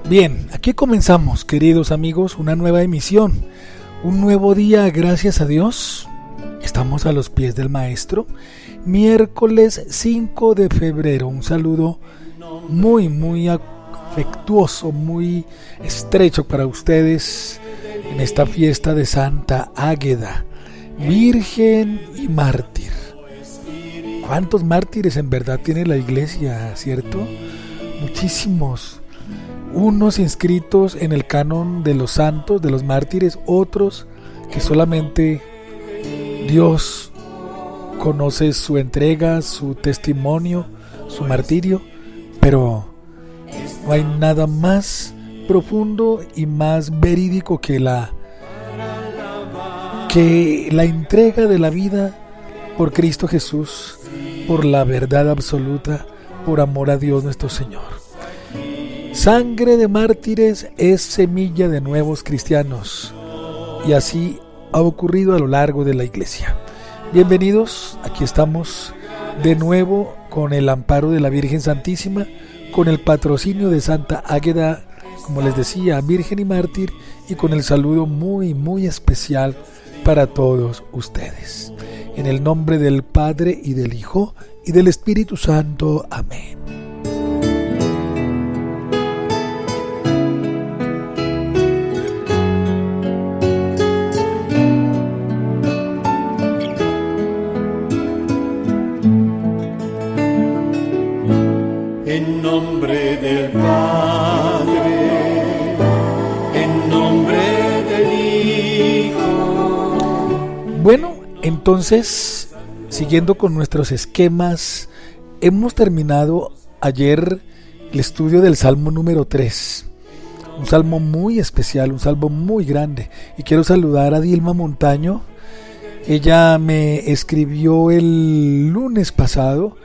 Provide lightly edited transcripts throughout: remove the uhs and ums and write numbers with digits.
Bien, aquí comenzamos, queridos amigos, una nueva emisión, un nuevo día, gracias a Dios. Estamos a los pies del Maestro, miércoles 5 de febrero, un saludo muy afectuoso, muy estrecho para ustedes en esta fiesta de Santa Águeda, Virgen y Mártir. ¿Cuántos mártires en verdad tiene la iglesia, cierto? Muchísimos. Unos inscritos en el canon de los santos, de los mártires, otros que solamente Dios conoce su entrega, su testimonio, su martirio, pero no hay nada más profundo y más verídico que la entrega de la vida por Cristo Jesús, por la verdad absoluta, por amor a Dios nuestro Señor. Sangre de mártires es semilla de nuevos cristianos, y así ha ocurrido a lo largo de la iglesia. Bienvenidos, aquí estamos de nuevo con el amparo de la Virgen Santísima, con el patrocinio de Santa Águeda, como les decía, Virgen y Mártir, y con el saludo muy especial para todos ustedes. En el nombre del Padre y del Hijo y del Espíritu Santo. Amén. En nombre del Padre, en nombre del Hijo. Bueno, entonces, siguiendo con nuestros esquemas, hemos terminado ayer el estudio del Salmo número 3. Un salmo muy especial, un salmo muy grande. Y quiero saludar a Dilma Montaño. Ella me escribió el lunes pasado.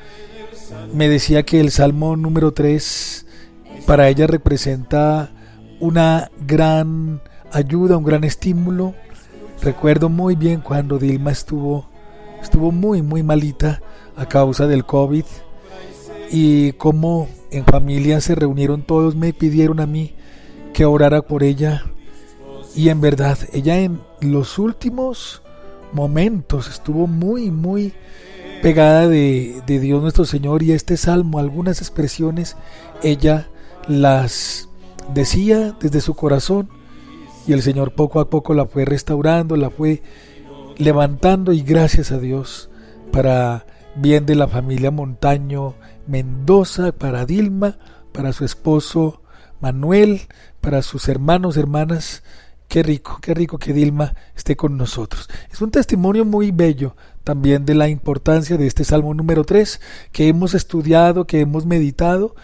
Me decía que el Salmo número 3 para ella representa una gran ayuda, un gran estímulo. Recuerdo muy bien cuando Dilma estuvo muy malita a causa del COVID, y como en familia se reunieron todos, me pidieron a mí que orara por ella, y en verdad ella en los últimos momentos estuvo muy pegada de Dios nuestro Señor, y este salmo, algunas expresiones ella las decía desde su corazón, y el Señor poco a poco la fue restaurando, la fue levantando, y gracias a Dios, para bien de la familia Montaño Mendoza, para Dilma, para su esposo Manuel, para sus hermanos, hermanas. Qué rico que Dilma esté con nosotros. Es un testimonio muy bello también de la importancia de este Salmo número 3 que hemos estudiado, que hemos meditado,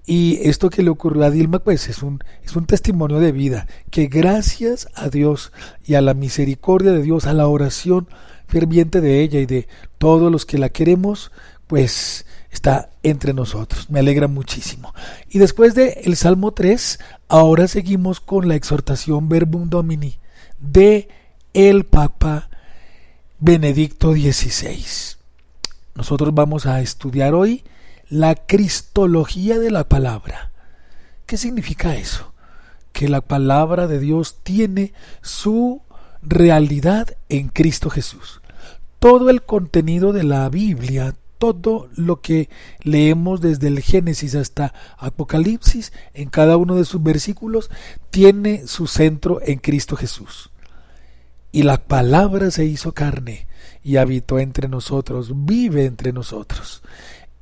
y esto que le ocurrió a Dilma pues es un testimonio de vida, que gracias a Dios y a la misericordia de Dios, a la oración ferviente de ella y de todos los que la queremos, pues está entre nosotros. Me alegra muchísimo. Y después de el Salmo 3, ahora seguimos con la exhortación Verbum Domini de el Papa Benedicto XVI. Nosotros vamos a estudiar hoy la cristología de la palabra. ¿Qué significa eso? Que la palabra de Dios tiene su realidad en Cristo Jesús. Todo el contenido de la Biblia, todo lo que leemos desde el Génesis hasta Apocalipsis, en cada uno de sus versículos, tiene su centro en Cristo Jesús. Y la palabra se hizo carne y habitó entre nosotros, vive entre nosotros.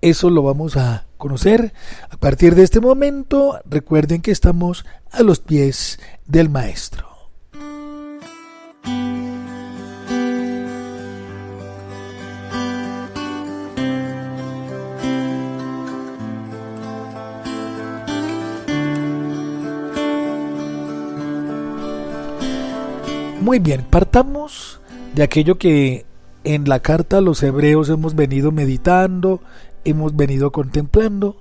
Eso lo vamos a conocer a partir de este momento. Recuerden que estamos a los pies del Maestro. Muy bien, partamos de aquello que en la carta a los Hebreos hemos venido meditando, hemos venido contemplando,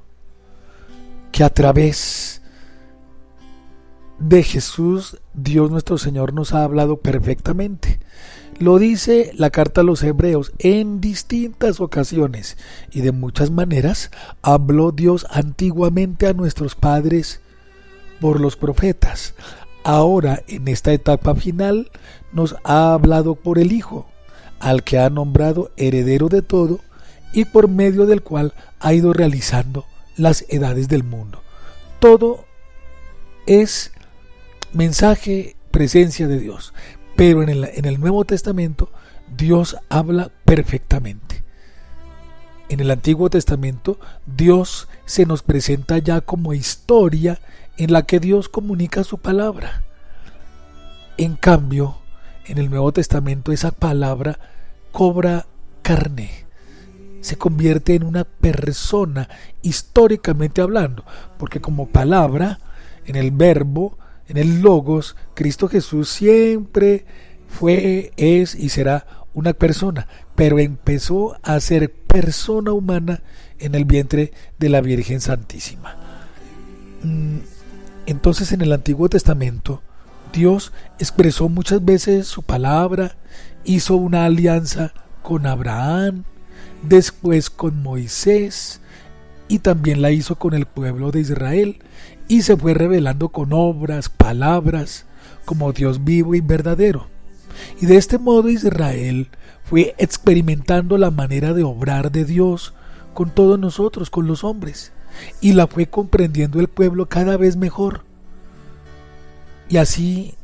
que a través de Jesús, Dios nuestro Señor nos ha hablado perfectamente. Lo dice la carta a los Hebreos en distintas ocasiones y de muchas maneras habló Dios antiguamente a nuestros padres por los profetas. Ahora, en esta etapa final, nos ha hablado por el Hijo, al que ha nombrado heredero de todo y por medio del cual ha ido realizando las edades del mundo. Todo es mensaje, presencia de Dios. Pero en el Nuevo Testamento Dios habla perfectamente. En el Antiguo Testamento Dios se nos presenta ya como historia en la que Dios comunica su palabra. En cambio, en el Nuevo Testamento esa palabra cobra carne, se convierte en una persona históricamente hablando, porque como palabra, en el verbo, en el Logos, Cristo Jesús siempre fue, es y será una persona, pero empezó a ser persona humana en el vientre de la Virgen Santísima. Entonces, en el Antiguo Testamento, Dios expresó muchas veces su palabra, hizo una alianza con Abraham, después con Moisés, y también la hizo con el pueblo de Israel, y se fue revelando con obras, palabras, como Dios vivo y verdadero. Y de este modo Israel fue experimentando la manera de obrar de Dios con todos nosotros, con los hombres, y la fue comprendiendo el pueblo cada vez mejor. Y así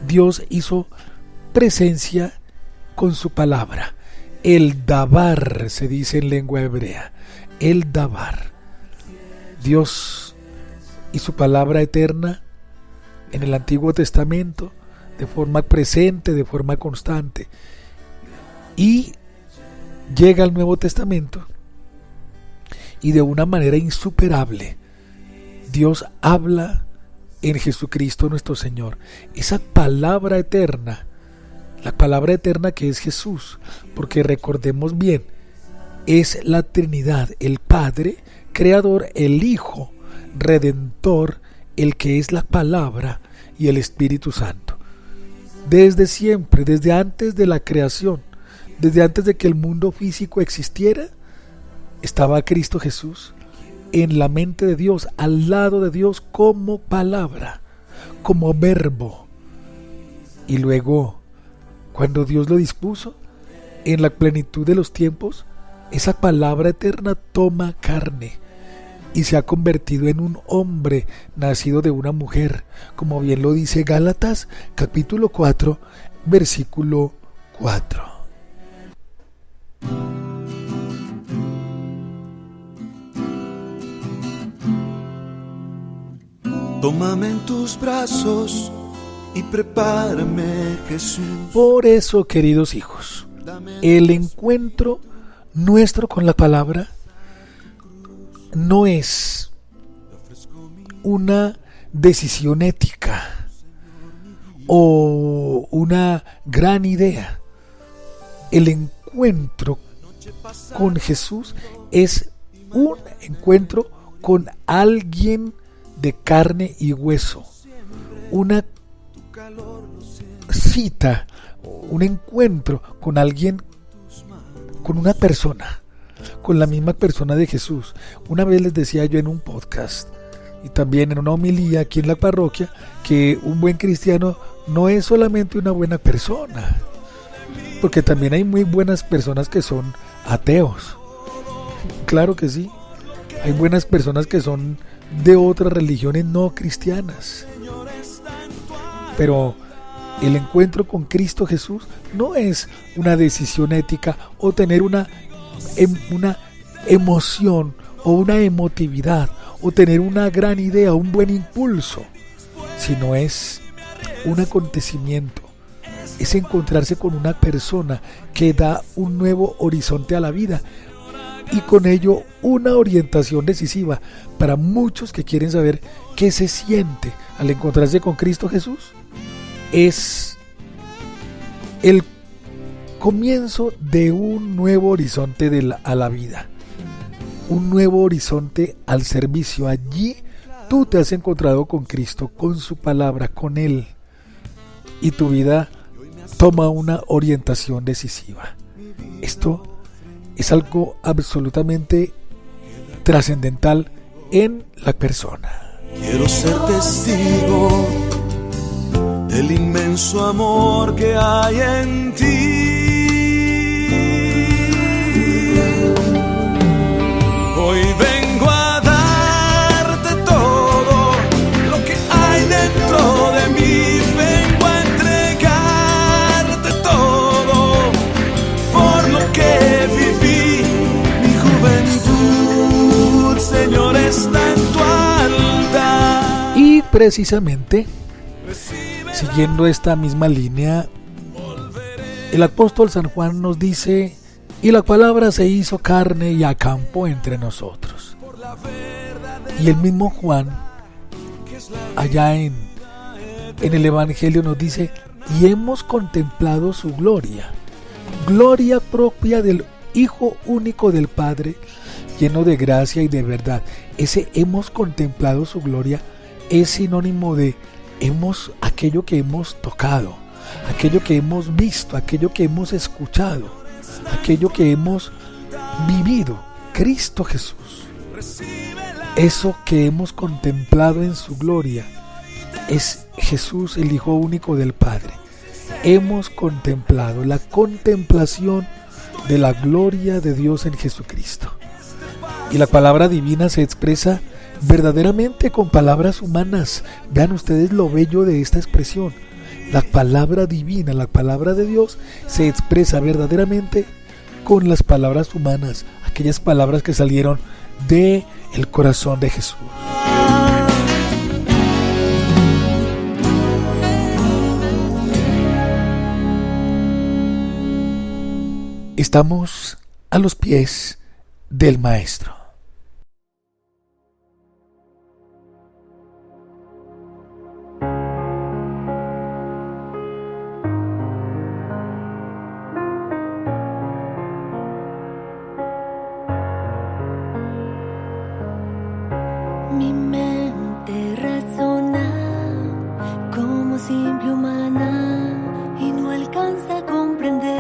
Dios hizo presencia con su palabra. El Dabar se dice en lengua hebrea, el Dabar. Dios y su palabra eterna en el Antiguo Testamento de forma presente, de forma constante, y llega al Nuevo Testamento y de una manera insuperable Dios habla en Jesucristo nuestro Señor. Esa palabra eterna, la palabra eterna que es Jesús, porque recordemos bien, es la Trinidad, el Padre, Creador, el Hijo, Redentor, el que es la palabra, y el Espíritu Santo. Desde siempre, desde antes de la creación, desde antes de que el mundo físico existiera, estaba Cristo Jesús en la mente de Dios, al lado de Dios, como palabra, como verbo. Y luego, cuando Dios lo dispuso, en la plenitud de los tiempos, esa palabra eterna toma carne y se ha convertido en un hombre nacido de una mujer, como bien lo dice Gálatas capítulo 4, versículo 4. Tómame en tus brazos y prepárame, Jesús. Por eso, queridos hijos, el encuentro nuestro con la palabra no es una decisión ética o una gran idea. El encuentro con Jesús es un encuentro con alguien de carne y hueso, una cita, un encuentro con alguien, con una persona, con la misma persona de Jesús. Una vez les decía yo en un podcast y también en una homilía aquí en la parroquia que un buen cristiano no es solamente una buena persona, porque también hay muy buenas personas que son ateos. Claro que sí, hay buenas personas que son de otras religiones no cristianas, pero el encuentro con Cristo Jesús no es una decisión ética o tener una emoción o una emotividad o tener una gran idea, un buen impulso, sino es un acontecimiento, es encontrarse con una persona que da un nuevo horizonte a la vida y con ello una orientación decisiva para muchos que quieren saber qué se siente al encontrarse con Cristo Jesús. Es el comienzo de un nuevo horizonte a la vida, un nuevo horizonte al servicio. Allí tú te has encontrado con Cristo, con su palabra, con Él, y tu vida toma una orientación decisiva. Esto es algo absolutamente trascendental en la persona. Quiero ser testigo del inmenso amor que hay en ti. Hoy vengo a darte todo lo que hay dentro de mí. Vengo a entregarte todo por lo que viví. Mi juventud, Señor, está en tu altar. Y precisamente, siguiendo esta misma línea, el apóstol San Juan nos dice: y la palabra se hizo carne y acampó entre nosotros. Y el mismo Juan, allá en el Evangelio, nos dice: y hemos contemplado su gloria, gloria propia del Hijo único del Padre, lleno de gracia y de verdad. Ese hemos contemplado su gloria es sinónimo de aquello que hemos tocado, aquello que hemos visto, aquello que hemos escuchado, aquello que hemos vivido, Cristo Jesús. Eso que hemos contemplado en su gloria es Jesús, el Hijo único del Padre. Hemos contemplado la contemplación de la gloria de Dios en Jesucristo. Y la palabra divina se expresa verdaderamente con palabras humanas. Vean ustedes lo bello de esta expresión. La palabra divina, la palabra de Dios, se expresa verdaderamente con las palabras humanas, aquellas palabras que salieron del corazón de Jesús. Estamos a los pies del Maestro. Mi mente razona como simple humana y no alcanza a comprender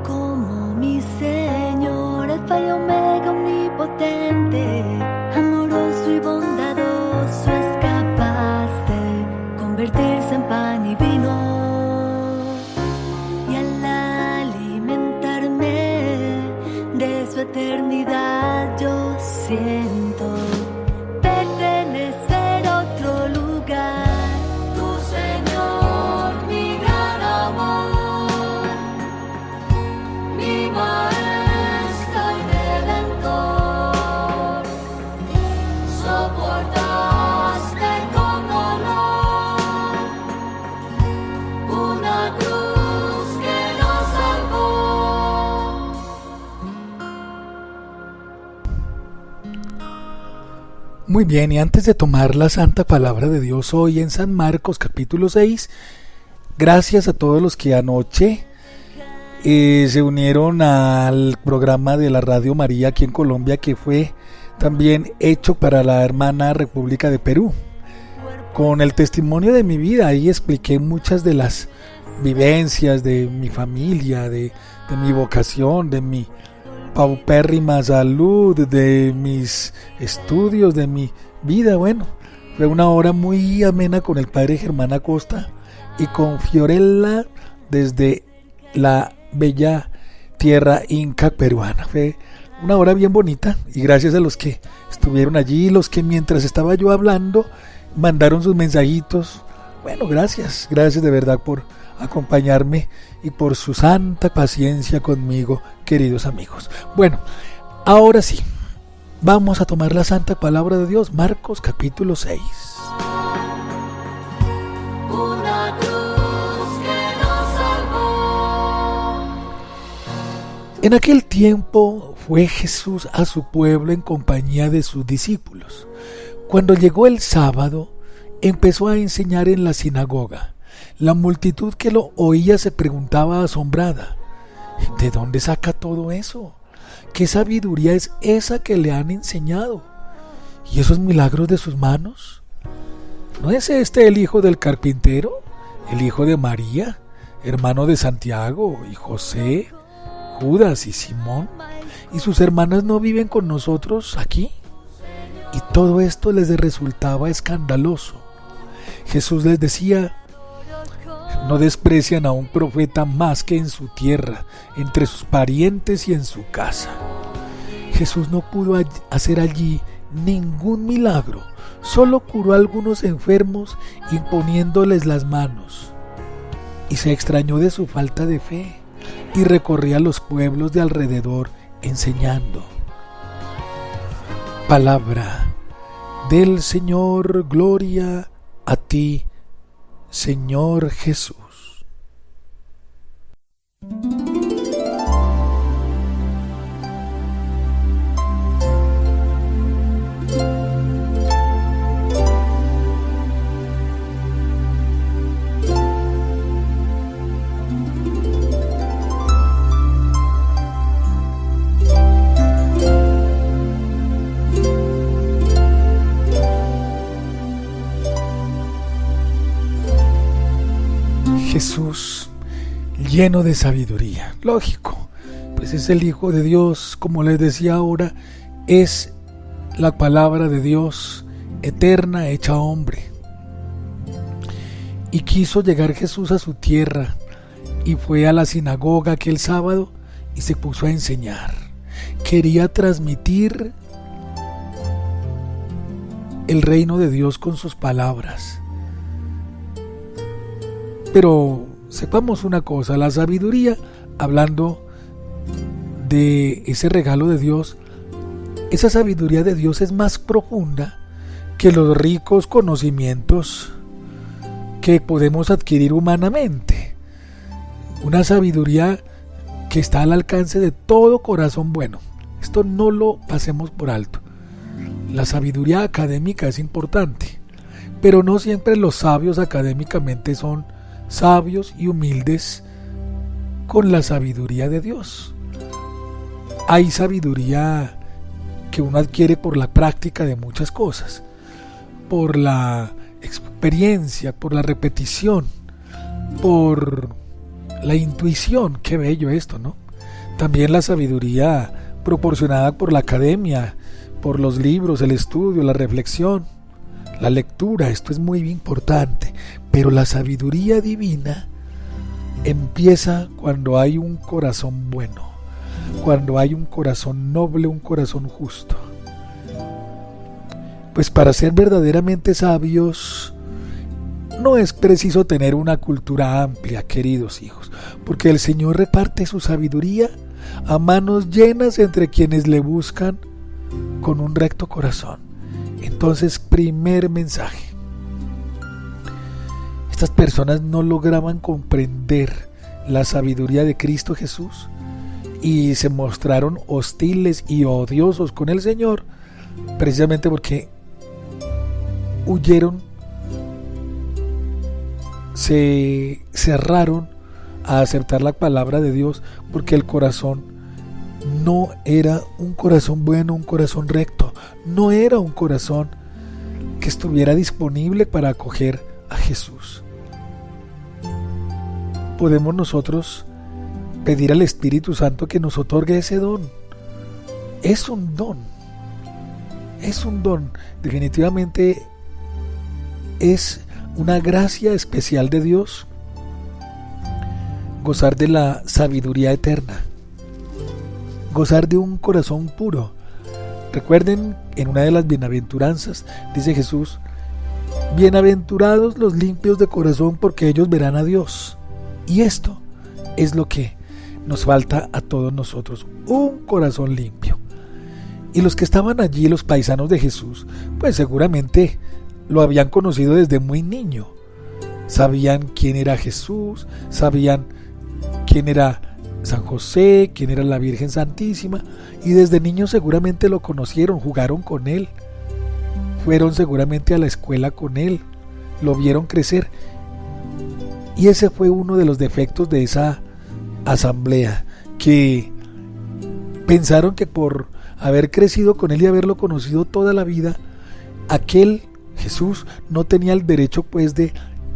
cómo mi Señor, Alfa y Omega omnipotente, amoroso y bondadoso, es capaz de convertirse en pan y vino. Y al alimentarme de su eternidad, yo siento pertenecer a otro lugar. Tu Señor, mi gran amor, mi Maestro y Redentor, soportaste con dolor una cruz que nos salvó. Muy bien, y antes de tomar la santa palabra de Dios hoy en San Marcos capítulo 6, gracias a todos los que anoche se unieron al programa de la Radio María aquí en Colombia, que fue también hecho para la hermana República de Perú. Con el testimonio de mi vida, ahí expliqué muchas de las vivencias de mi familia, de mi vocación, de mi paupérrima salud, de mis estudios, de mi vida. Bueno, fue una hora muy amena con el padre Germán Acosta y con Fiorella desde la bella tierra inca peruana. Fue una hora bien bonita y gracias a los que estuvieron allí, los que mientras estaba yo hablando mandaron sus mensajitos. Bueno, gracias de verdad por acompañarme y por su santa paciencia conmigo, queridos amigos. Bueno, ahora sí, vamos a tomar la santa palabra de Dios, Marcos capítulo 6. Una cruz que nos salvó. En aquel tiempo fue Jesús a su pueblo en compañía de sus discípulos. Cuando llegó el sábado, empezó a enseñar en la sinagoga. La multitud que lo oía se preguntaba asombrada: ¿de dónde saca todo eso? ¿Qué sabiduría es esa que le han enseñado? ¿Y esos milagros de sus manos? ¿No es este el hijo del carpintero, el hijo de María, hermano de Santiago y José, Judas y Simón, y sus hermanas no viven con nosotros aquí. Y todo esto les resultaba escandaloso. Jesús les decía: no desprecian a un profeta más que en su tierra, entre sus parientes y en su casa. Jesús no pudo hacer allí ningún milagro, solo curó a algunos enfermos imponiéndoles las manos. Y se extrañó de su falta de fe y recorría los pueblos de alrededor enseñando. Palabra del Señor, gloria a ti, Señor Jesús. Jesús, lleno de sabiduría, lógico, pues es el Hijo de Dios, como les decía ahora, es la palabra de Dios eterna hecha hombre. Y quiso llegar Jesús a su tierra y fue a la sinagoga aquel sábado y se puso a enseñar. Quería transmitir el reino de Dios con sus palabras. Pero sepamos una cosa, la sabiduría, hablando de ese regalo de Dios, esa sabiduría de Dios es más profunda que los ricos conocimientos que podemos adquirir humanamente. Una sabiduría que está al alcance de todo corazón bueno. Esto no lo pasemos por alto. La sabiduría académica es importante, pero no siempre los sabios académicamente son sabios y humildes con la sabiduría de Dios. Hay sabiduría que uno adquiere por la práctica de muchas cosas, por la experiencia, por la repetición, por la intuición. Qué bello esto, ¿no? También la sabiduría proporcionada por la academia, por los libros, el estudio, la reflexión, la lectura. Esto es muy importante, pero la sabiduría divina empieza cuando hay un corazón bueno, cuando hay un corazón noble, un corazón justo. Pues para ser verdaderamente sabios no es preciso tener una cultura amplia, queridos hijos, porque el Señor reparte su sabiduría a manos llenas entre quienes le buscan con un recto corazón. Entonces, primer mensaje: estas personas no lograban comprender la sabiduría de Cristo Jesús y se mostraron hostiles y odiosos con el Señor, precisamente porque huyeron, se cerraron a aceptar la palabra de Dios, porque el corazón no era un corazón bueno, un corazón recto, no era un corazón que estuviera disponible para acoger a Jesús. Podemos nosotros pedir al Espíritu Santo que nos otorgue ese don. Es un don, definitivamente es una gracia especial de Dios gozar de la sabiduría eterna, gozar de un corazón puro. Recuerden, en una de las bienaventuranzas dice Jesús: bienaventurados los limpios de corazón, porque ellos verán a Dios. Y esto es lo que nos falta a todos nosotros, un corazón limpio. Y los que estaban allí, los paisanos de Jesús, pues seguramente lo habían conocido desde muy niño. Sabían quién era Jesús, sabían quién era San José, quién era la Virgen Santísima, y desde niños seguramente lo conocieron, jugaron con él, fueron seguramente a la escuela con él, lo vieron crecer. Y ese fue uno de los defectos de esa asamblea, que pensaron que por haber crecido con él y haberlo conocido toda la vida, aquel Jesús no tenía el derecho pues de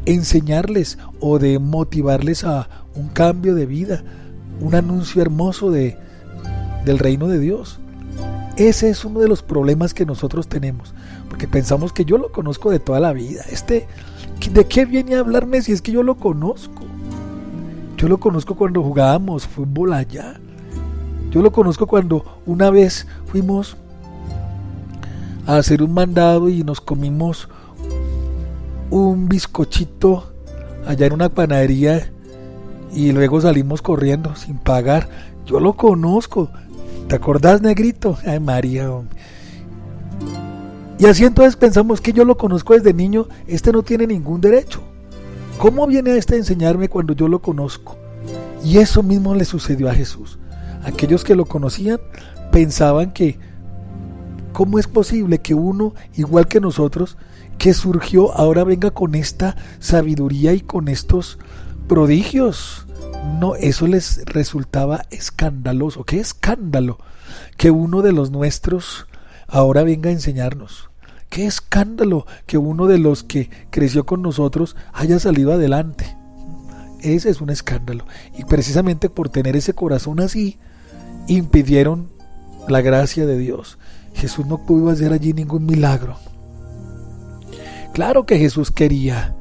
enseñarles o de motivarles a un cambio de vida, un anuncio hermoso del reino de Dios. Ese es uno de los problemas que nosotros tenemos, porque pensamos que yo lo conozco de toda la vida. ¿De qué viene a hablarme si es que yo lo conozco? Yo lo conozco cuando jugábamos fútbol allá. Yo lo conozco cuando una vez fuimos a hacer un mandado y nos comimos un bizcochito allá en una panadería y luego salimos corriendo sin pagar. Yo lo conozco. ¿Te acordás, negrito? Ay, María, hombre. Y así entonces pensamos que yo lo conozco desde niño, no tiene ningún derecho. ¿Cómo viene a enseñarme cuando yo lo conozco? Y eso mismo le sucedió a Jesús. Aquellos que lo conocían pensaban que ¿cómo es posible que uno, igual que nosotros, que surgió, ahora venga con esta sabiduría y con estos prodigios? No, eso les resultaba escandaloso. ¡Qué escándalo! Que uno de los nuestros ahora venga a enseñarnos. ¡Qué escándalo! Que uno de los que creció con nosotros haya salido adelante. Ese es un escándalo. Y precisamente por tener ese corazón así, impidieron la gracia de Dios. Jesús no pudo hacer allí ningún milagro. Claro que Jesús quería,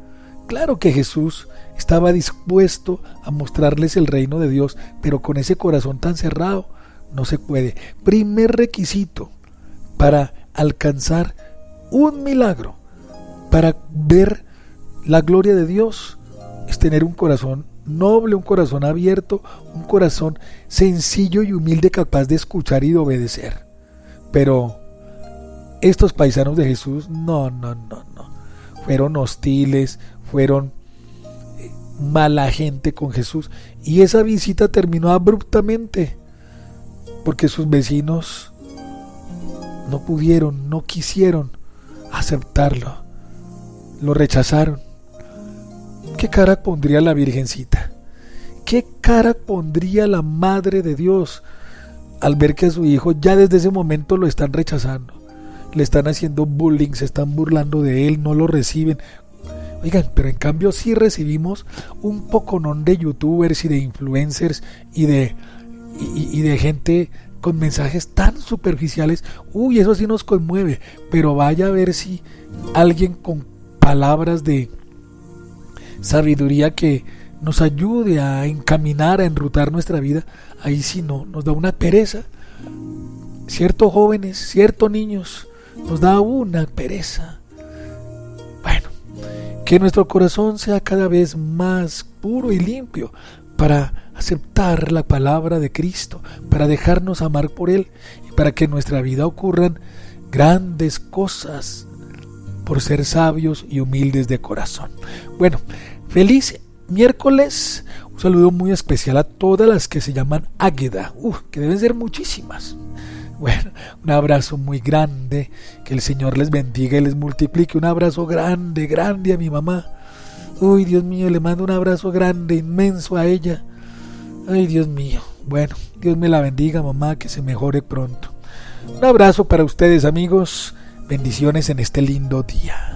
claro que Jesús estaba dispuesto a mostrarles el reino de Dios, pero con ese corazón tan cerrado no se puede. Primer requisito para alcanzar un milagro, para ver la gloria de Dios, es tener un corazón noble, un corazón abierto, un corazón sencillo y humilde, capaz de escuchar y de obedecer. Pero estos paisanos de Jesús, no. Fueron hostiles, fueron mala gente con Jesús. Y esa visita terminó abruptamente, porque sus vecinos no pudieron, no quisieron aceptarlo. Lo rechazaron. ¿Qué cara pondría la Virgencita? ¿Qué cara pondría la Madre de Dios al ver que a su hijo ya desde ese momento lo están rechazando? Le están haciendo bullying, se están burlando de él, no lo reciben. Oigan, pero en cambio sí recibimos un poconón de youtubers y de influencers y de gente con mensajes tan superficiales. Uy, eso sí nos conmueve, pero vaya a ver si alguien con palabras de sabiduría que nos ayude a encaminar, a enrutar nuestra vida, ahí sí no, nos da una pereza. Cierto jóvenes, cierto niños, nos da una pereza. Bueno, que nuestro corazón sea cada vez más puro y limpio para aceptar la palabra de Cristo, para dejarnos amar por Él y para que en nuestra vida ocurran grandes cosas por ser sabios y humildes de corazón. Bueno, feliz miércoles. Un saludo muy especial a todas las que se llaman Águeda, que deben ser muchísimas. Bueno, un abrazo muy grande, que el Señor les bendiga y les multiplique. Un abrazo grande, grande a mi mamá. Uy, Dios mío, le mando un abrazo grande, inmenso a ella. Ay, Dios mío. Bueno, Dios me la bendiga, mamá, que se mejore pronto. Un abrazo para ustedes, amigos. Bendiciones en este lindo día.